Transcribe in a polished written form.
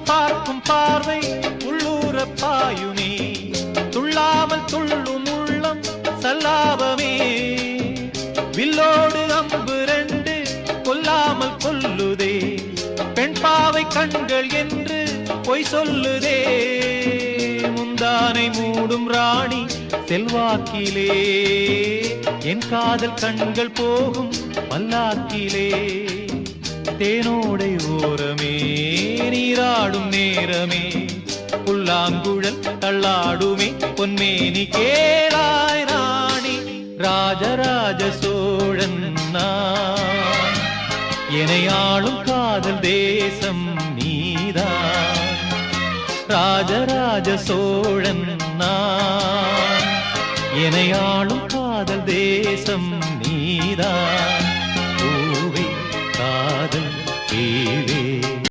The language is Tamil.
பார்க்கும் பார்வை உள்ளூர பாயுமே, துள்ளாமல் துள்ளும் உள்ளம் சல்லாபமே. வில்லோடு அம்பு ரெண்டு கொல்லாமல் கொல்லுதே, பெண் பாவை கண்கள் என்று பொய் சொல்லுதே. முந்தானை மூடும் ராணி செல்வாக்கிலே, என் காதல் கண்கள் போகும் பல்லாக்கிலே. தேனோடை ஓரமே நீராடும் நேரமே, புல்லாங்குழல் தள்ளாடுமே பொன்மேனி கேளாய் ராணி. ராஜராஜ சோழன் நான், எனையாளும் காதல் தேசம் நீதான். ராஜராஜ சோழன் நான், எனையாளும் காதல் தேசம் நீதான். பூவே காதல் தேவே